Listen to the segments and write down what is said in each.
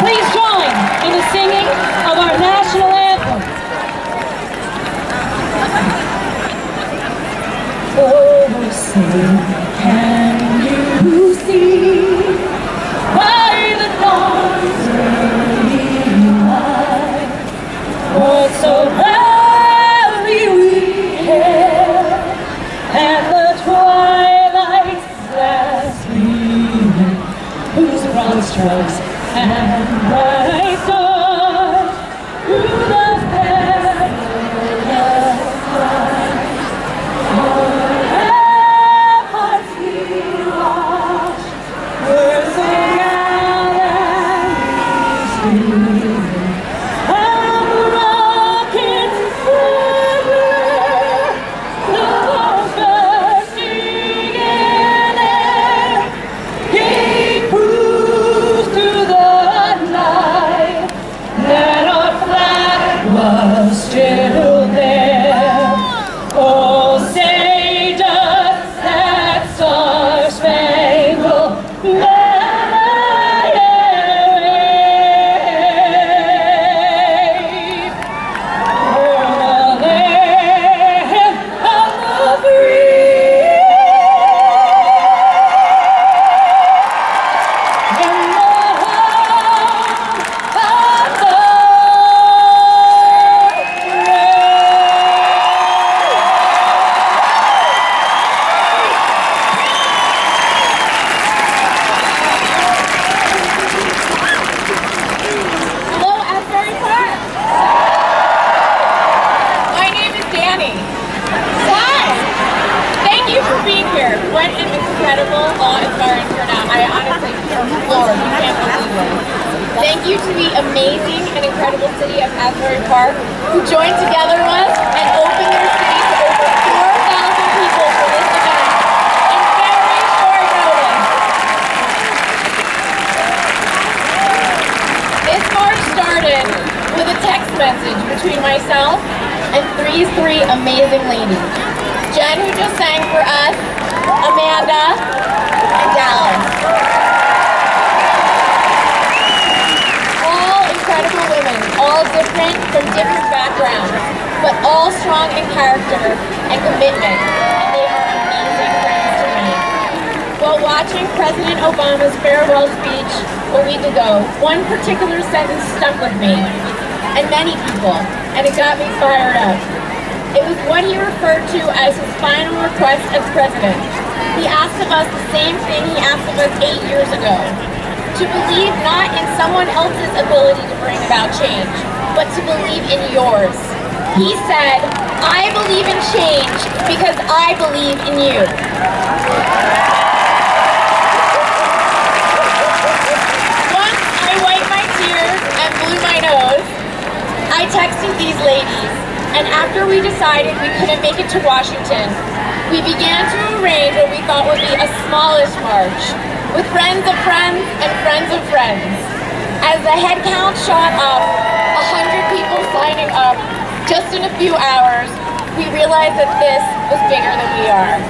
Please join in the singing of our national anthem. Oh, say, can you see by the dawn's early light what so proudly we hailed, and the twilight's last gleaming, whose broad strokes and bright stars through the perilous fight, our ramparts we watched were so gallantly streaming, and the rockets fire, the bursting in air, gave proof to the night that our flag was still there. Oh, say does that star-spangled banner wave o'er the land of the free and the home of the brave. Hello, Asbury Park. My name is Danny. Hi. Thank you for being here. What an incredible, awe-inspiring turnout. I honestly feel floored. You can't believe it. Thank you to the amazing and incredible city of Asbury Park who joined together with us and opened their city to over 4,000 people for this event in very short notice. This march started with a text message between myself and three amazing ladies. Jen, who just sang for us, Amanda, and Dallas. All incredible women, all different from different backgrounds, but all strong in character and commitment, and they are amazing friends to me. While watching President Obama's farewell speech a week ago, one particular sentence stuck with me, and many people, and it got me fired up. It was what he referred to as his final request as president. He asked of us the same thing he asked of us 8 years ago, to believe not in someone else's ability to bring about change, but to believe in yours. He said, I believe in change because I believe in you. Once I wiped my tears and blew my nose, I texted these ladies, and after we decided we couldn't make it to Washington, we began to arrange what we thought would be a smallish march, with friends of friends and friends of friends. As the head count shot up, 100 people signing up just in a few hours, we realized that this was bigger than we are,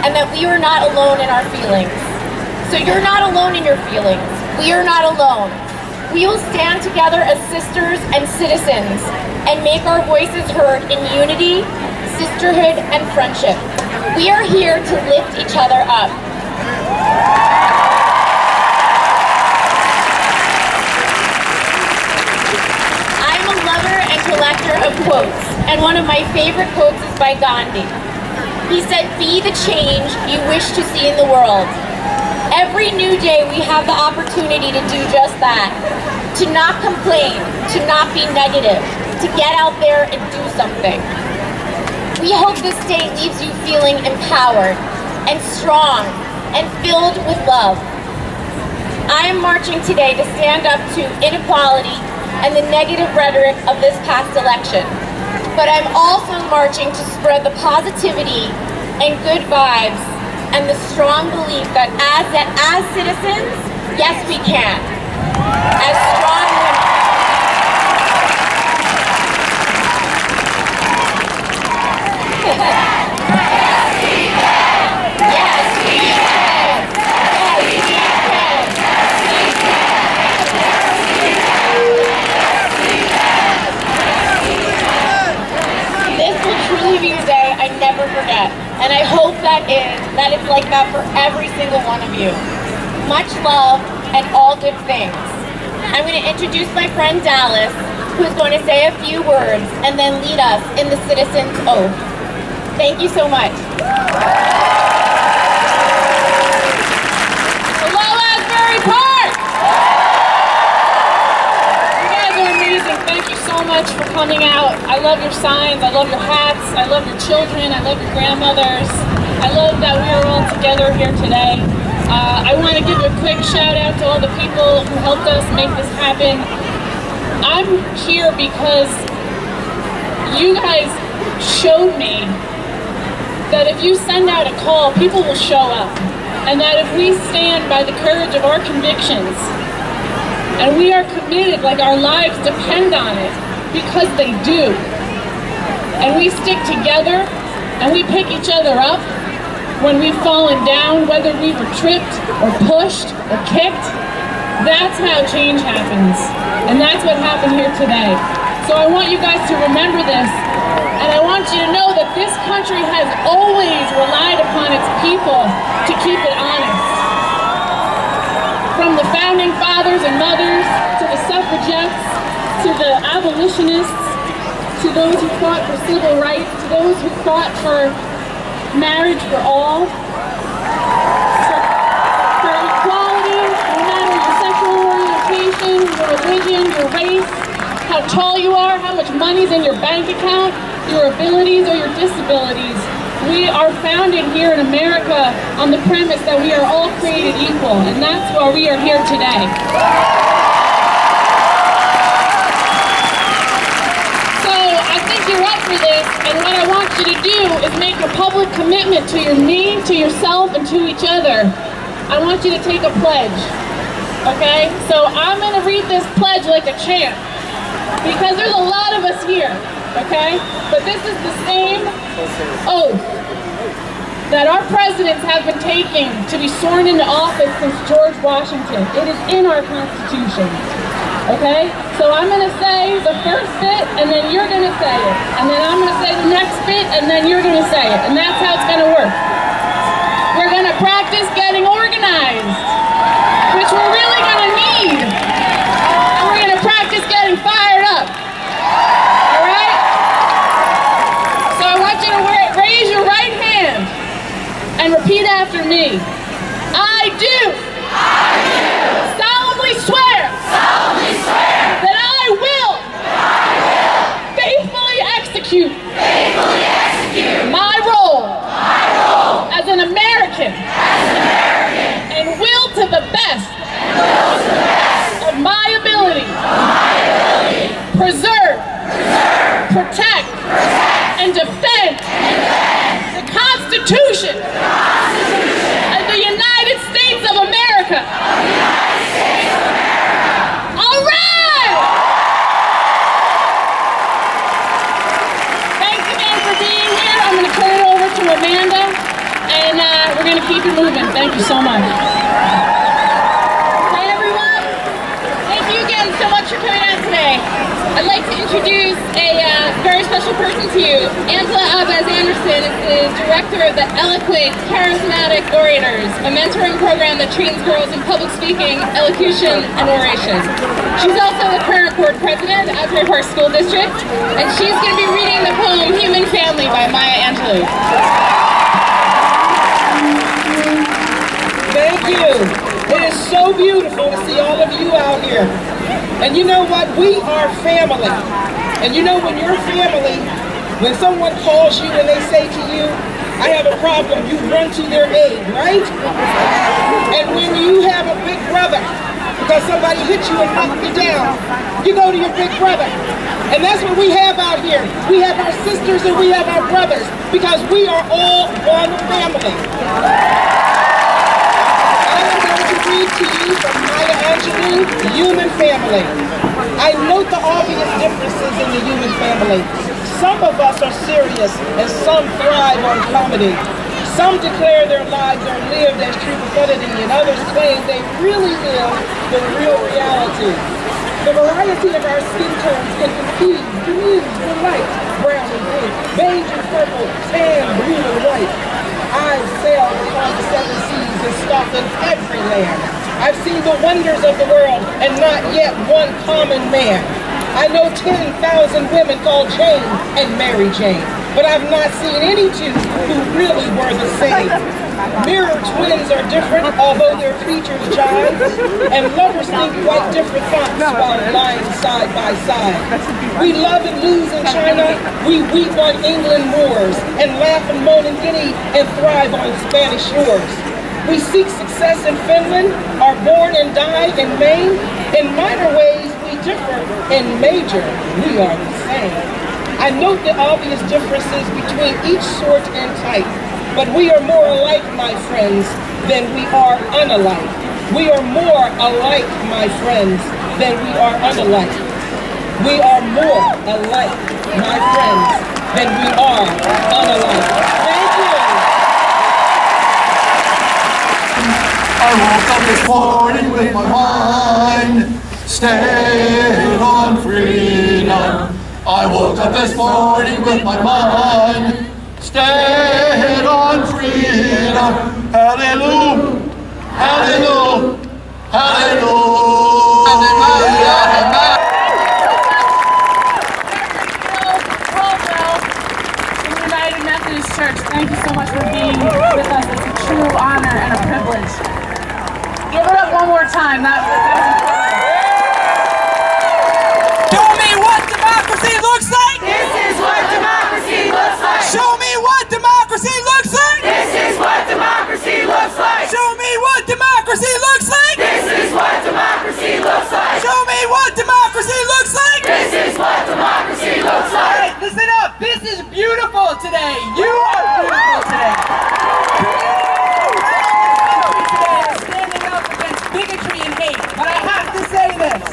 and that we were not alone in our feelings. So you're not alone in your feelings. We are not alone. We will stand together as sisters and citizens and make our voices heard in unity, sisterhood, and friendship. We are here to lift each other up. I'm a lover and collector of quotes, and one of my favorite quotes is by Gandhi. He said, "Be the change you wish to see in the world." Every new day we have the opportunity to do just that. To not complain, to not be negative, to get out there and do something. We hope this day leaves you feeling empowered and strong and filled with love. I am marching today to stand up to inequality and the negative rhetoric of this past election. But I'm also marching to spread the positivity and good vibes and the strong belief that as citizens, yes we can. As strong women. Yes, we can. Yes, we can. Yes, we can. have for every single one of you. Much love and all good things. I'm going to introduce my friend Dallas, who is going to say a few words and then lead us in the Citizen's Oath. Thank you so much. Hello, Asbury Park! You guys are amazing. Thank you so much for coming out. I love your signs. I love your hats. I love your children. I love your grandmothers. I love that we are all together here today. I want to give a quick shout out to all the people who helped us make this happen. I'm here because you guys showed me that if you send out a call, people will show up. And that if we stand by the courage of our convictions, and we are committed, like our lives depend on it, because they do, and we stick together, and we pick each other up, when we've fallen down, whether we were tripped or pushed or kicked, that's how change happens. And that's what happened here today. So I want you guys to remember this, and I want you to know that this country has always relied upon its people to keep it honest. From the founding fathers and mothers, to the suffragettes, to the abolitionists, to those who fought for civil rights, to those who fought for marriage for all, for equality, no matter your sexual orientation, your religion, your race, how tall you are, how much money's in your bank account, your abilities or your disabilities. We are founded here in America on the premise that we are all created equal, and that's why we are here today. You're up for this, and what I want you to do is make a public commitment to me, to yourself, and to each other. I want you to take a pledge, okay? So I'm going to read this pledge like a champ, because there's a lot of us here, okay? But this is the same oath that our presidents have been taking to be sworn into office since George Washington. It is in our Constitution. Okay? So I'm going to say the first bit, and then you're going to say it. And then I'm going to say the next bit, and then you're going to say it. And that's how it's going to work. We're going to practice getting organized, which we're really going to need. And we're going to practice getting fired up. All right? So I want you to raise your right hand and repeat after me. I do. Solemnly swear. That I will faithfully execute my role as an American and will to the best of my ability preserve, protect, and defend the Constitution of the United States of America. All right! Thanks again for being here. I'm going to turn it over to Amanda, and we're going to keep it moving. Thank you so much. Hi, everyone. Thank you again so much for coming out today. I'd like to introduce a very special person to you. Angela Abaz-Anderson is the director of the Eloquent Charismatic Orators, a mentoring program that trains girls in public speaking, elocution, and oration. She's also the current board president of Asbury Park School District, and she's going to be reading the poem Human Family by Maya Angelou. Thank you. It is so beautiful to see all of you out here. And you know what? We are family. And you know when you're family, when someone calls you and they say to you, I have a problem, you run to their aid, right? And when you have a big brother, because somebody hit you and knocked you down, you go to your big brother. And that's what we have out here. We have our sisters and we have our brothers, because we are all one family. I'm going to read to you from Maya Angelou, Human Family. I note the obvious differences in the human family. Some of us are serious and some thrive on comedy. Some declare their lives are lived as true profundity, and others claim they really live the real reality. The variety of our skin tones can confuse the light, brown and blue, beige and purple, tan, blue and white. I've sailed across the seven seas and stopped in every land. I've seen the wonders of the world and not yet one common man. I know 10,000 women called Jane and Mary Jane, but I've not seen any two who really were the same. Mirror twins are different, although their features jive, and lovers think quite different thoughts while lying side by side. We love and lose in China, we weep on England moors, and laugh and moan in Guinea and thrive on Spanish shores. We seek success in Finland, are born and die in Maine. In minor ways, we differ. In major, we are the same. I note the obvious differences between each sort and type, but we are more alike, my friends, than we are unalike. We are more alike, my friends, than we are unalike. We are more alike, my friends, than we are unalike. Thank you. I woke up this morning with my mind stayed on freedom. I woke up this morning with my mind stayed on freedom. Hallelujah, hallelujah, hallelujah. United Methodist Church, thank you so much for being with us. It's a true honor and a privilege. Give it up one more time. That was Show me what democracy looks like! This is what democracy looks like! Show me what democracy looks like! This is what democracy looks like! Show me what democracy looks like! This is what democracy looks like! Show me what democracy looks like! This is what democracy looks All like! right, listen up. This is beautiful today. You are beautiful today. Standing up against bigotry and hate. But I have to say this.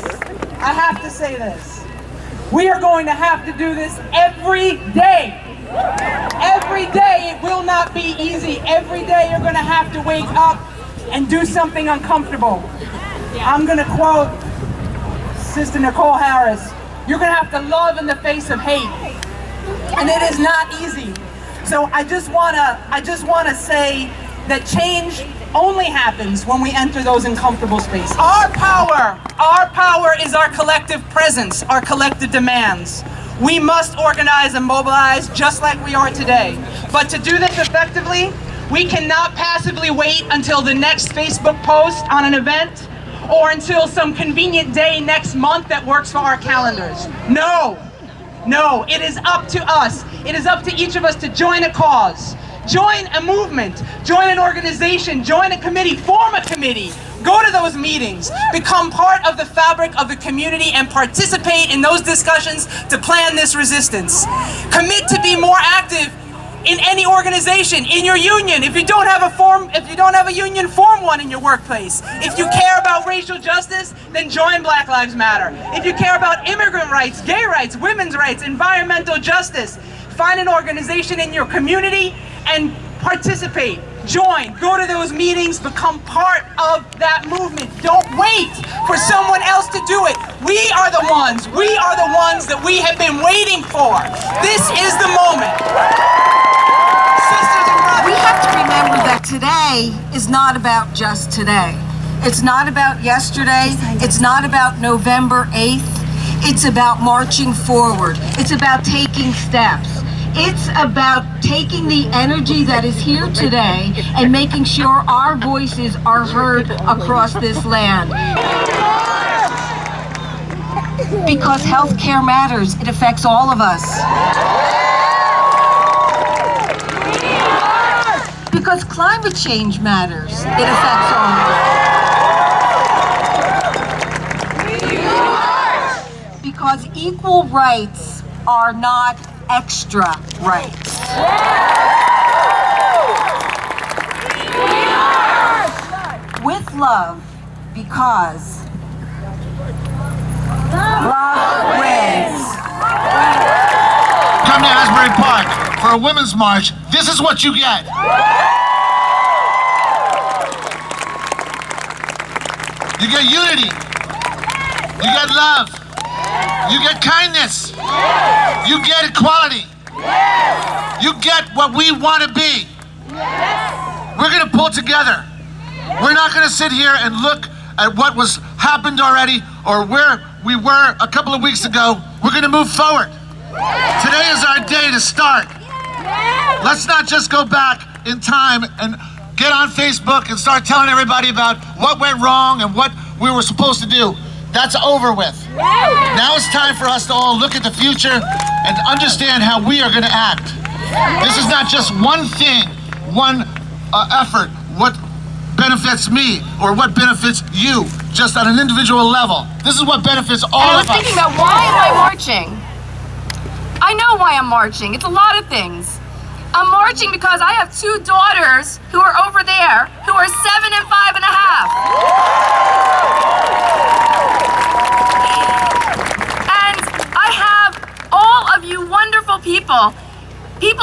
I have to say this. We are going to have to do this every day. Every day it will not be easy. Every day you're going to have to wake up and do something uncomfortable. I'm going to quote Sister Nicole Harris. You're going to have to love in the face of hate. And it is not easy. So I just want to say that change only happens when we enter those uncomfortable spaces. Our power is our collective presence, our collective demands. We must organize and mobilize just like we are today. But to do this effectively, we cannot passively wait until the next Facebook post on an event or until some convenient day next month that works for our calendars. No, it is up to us. It is up to each of us to join a cause, join a movement, join an organization, join a committee, form a committee, go to those meetings, become part of the fabric of the community and participate in those discussions to plan this resistance. Commit to be more active in any organization, in your union. If you don't have a union, form one in your workplace. If you care about racial justice, then join Black Lives Matter. If you care about immigrant rights, gay rights, women's rights, environmental justice, find an organization in your community and participate. Join, go to those meetings, become part of that movement. Don't wait for someone else to do it. We are the ones that we have been waiting for. This is the moment. Sisters and brothers. We have to remember that today is not about just today. It's not about yesterday. It's not about November 8th. It's about marching forward. It's about taking steps. It's about taking the energy that is here today and making sure our voices are heard across this land. Because health care matters. It affects all of us. Because climate change matters. It affects all of us. Because equal rights are not extra rights. With love, because love wins. Come to Asbury Park for a women's march. This is what you get. You get unity. You get love. You get kindness. You get equality. You get what we want to be. We're gonna pull together. We're not gonna sit here and look at what was happened already or where we were a couple of weeks ago. We're gonna move forward. Today is our day to start. Let's not just go back in time and get on Facebook and start telling everybody about what went wrong and what we were supposed to do. That's over with. Now it's time for us to all look at the future and understand how we are gonna act. This is not just one thing, one effort, what benefits me or what benefits you, just on an individual level. This is what benefits all of us. I was thinking about, why am I marching? I know why I'm marching. It's a lot of things. I'm marching because I have two daughters who are over there, who are 7 and 5.5. And I have all of you wonderful people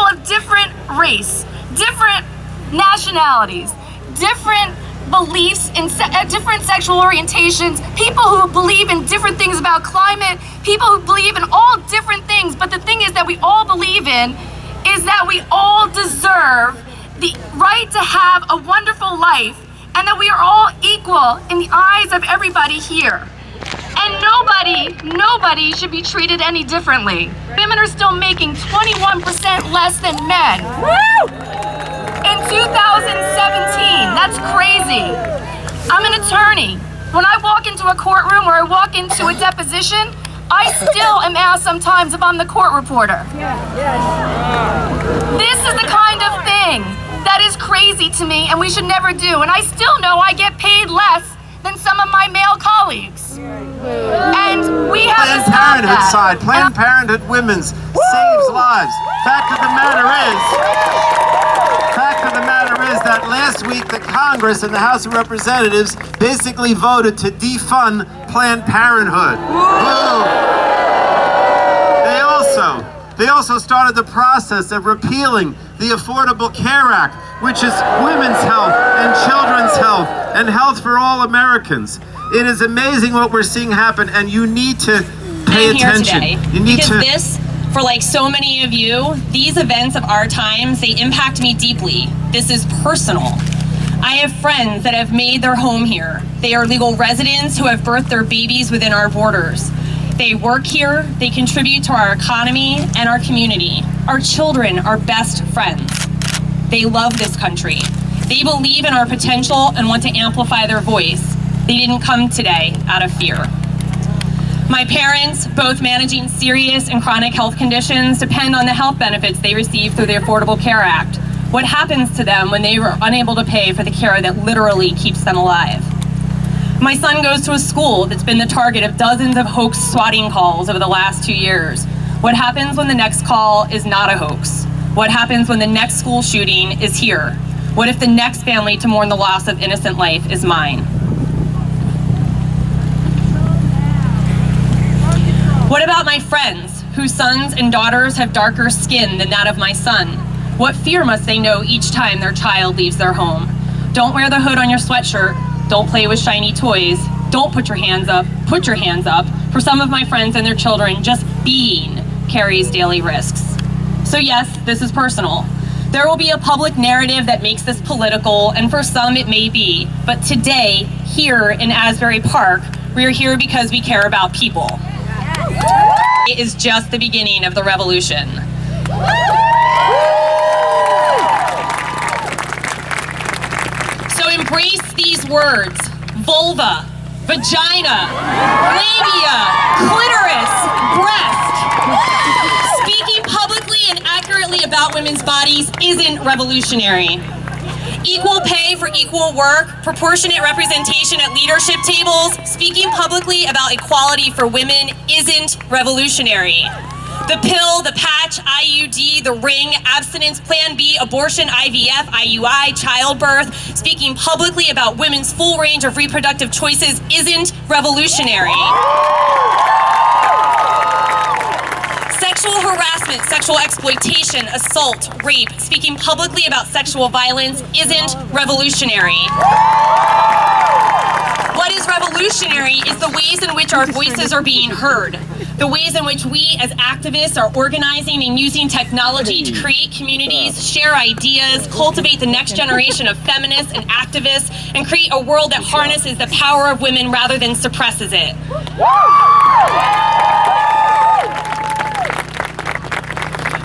of different race, different nationalities, different beliefs in different sexual orientations, people who believe in different things about climate, people who believe in all different things. But the thing is that we all believe in is that we all deserve the right to have a wonderful life, and that we are all equal in the eyes of everybody here. And nobody should be treated any differently. Women are still making 21% less than men. Woo! In 2017, that's crazy. I'm an attorney. When I walk into a courtroom or I walk into a deposition, I still am asked sometimes if I'm the court reporter. This is the kind of thing that is crazy to me and we should never do. And I still know I get paid less than some of my male colleagues. And we have Planned Parenthood side, Planned Parenthood Women's saves lives. Fact of the matter is that last week the Congress and the House of Representatives basically voted to defund Planned Parenthood. They also started the process of repealing the Affordable Care Act, which is women's health and children's health and health for all Americans. It is amazing what we're seeing happen, and you need to pay attention. You need because this, for like so many of you, these events of our times, they impact me deeply. This is personal. I have friends that have made their home here. They are legal residents who have birthed their babies within our borders. They work here, they contribute to our economy and our community. Our children are best friends. They love this country. They believe in our potential and want to amplify their voice. They didn't come today out of fear. My parents, both managing serious and chronic health conditions, depend on the health benefits they receive through the Affordable Care Act. What happens to them when they are unable to pay for the care that literally keeps them alive? My son goes to a school that's been the target of dozens of hoax swatting calls over the last 2 years. What happens when the next call is not a hoax? What happens when the next school shooting is here? What if the next family to mourn the loss of innocent life is mine? What about my friends, whose sons and daughters have darker skin than that of my son? What fear must they know each time their child leaves their home? Don't wear the hood on your sweatshirt. Don't play with shiny toys. Don't put your hands up. Put your hands up. For some of my friends and their children, just being carries daily risks. So yes, this is personal. There will be a public narrative that makes this political, and for some it may be. But today, here in Asbury Park, we are here because we care about people. It is just the beginning of the revolution. So embrace these words: vulva, vagina, labia, clitoris, breast. Speaking publicly and accurately about women's bodies isn't revolutionary. Equal pay for equal work, proportionate representation at leadership tables, speaking publicly about equality for women isn't revolutionary. The pill, the patch, IUD, the ring, abstinence, Plan B, abortion, IVF, IUI, childbirth, speaking publicly about women's full range of reproductive choices isn't revolutionary. Sexual harassment, sexual exploitation, assault, rape, speaking publicly about sexual violence isn't revolutionary. What is revolutionary is the ways in which our voices are being heard. The ways in which we as activists are organizing and using technology to create communities, share ideas, cultivate the next generation of feminists and activists, and create a world that harnesses the power of women rather than suppresses it.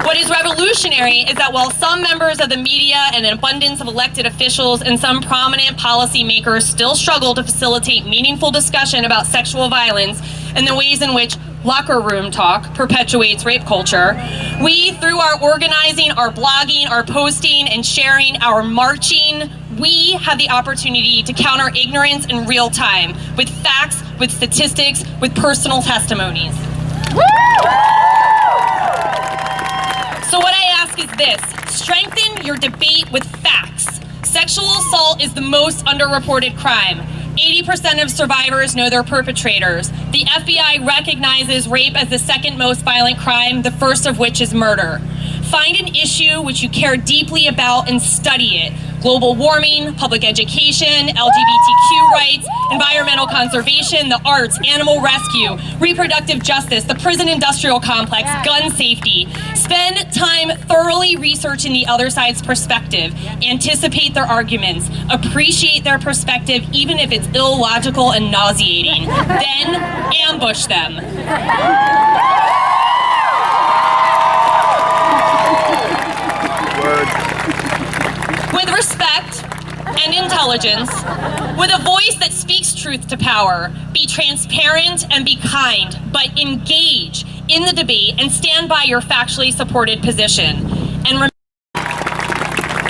What is revolutionary is that while some members of the media and an abundance of elected officials and some prominent policymakers still struggle to facilitate meaningful discussion about sexual violence and the ways in which locker room talk perpetuates rape culture, we, through our organizing, our blogging, our posting and sharing, our marching, we have the opportunity to counter ignorance in real time with facts, with statistics, with personal testimonies. So what I ask is this: strengthen your debate with facts. Sexual assault is the most underreported crime. 80% of survivors know their perpetrators. The FBI recognizes rape as the second most violent crime, the first of which is murder. Find an issue which you care deeply about and study it. Global warming, public education, LGBTQ rights, environmental conservation, the arts, animal rescue, reproductive justice, the prison industrial complex, gun safety. Spend time thoroughly researching the other side's perspective. Anticipate their arguments. Appreciate their perspective, even if it's illogical and nauseating. Then ambush them. With respect and intelligence, with a voice that speaks truth to power, be transparent and be kind, but engage in the debate and stand by your factually supported position. And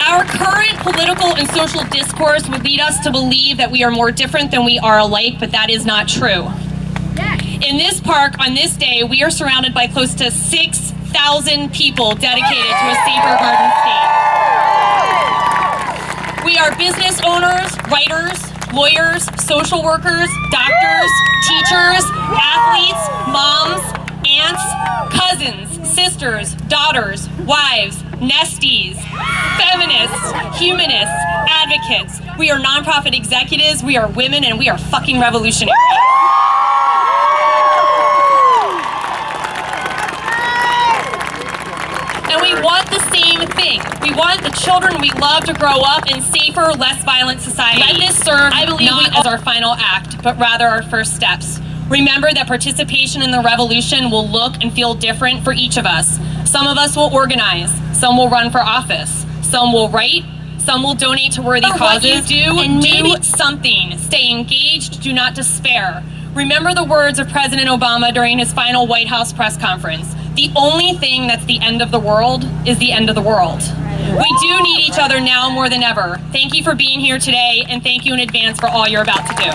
our current political and social discourse would lead us to believe that we are more different than we are alike, but that is not true. In this park, on this day, we are surrounded by close to 6,000 people dedicated to a safer garden state. We are business owners, writers, lawyers, social workers, doctors, teachers, athletes, moms, aunts, cousins, sisters, daughters, wives, nesties, feminists, humanists, advocates. We are nonprofit executives, we are women, and we are fucking revolutionary. And we want the same thing. We want the children we love to grow up in safer, less violent society. Let this serve, I believe, not as our final act, but rather our first steps. Remember that participation in the revolution will look and feel different for each of us. Some of us will organize, some will run for office, some will write, some will donate to worthy causes. Do something. Stay engaged, do not despair. Remember the words of President Obama during his final White House press conference. The only thing that's the end of the world is the end of the world. We do need each other now more than ever. Thank you for being here today, and thank you in advance for all you're about to do.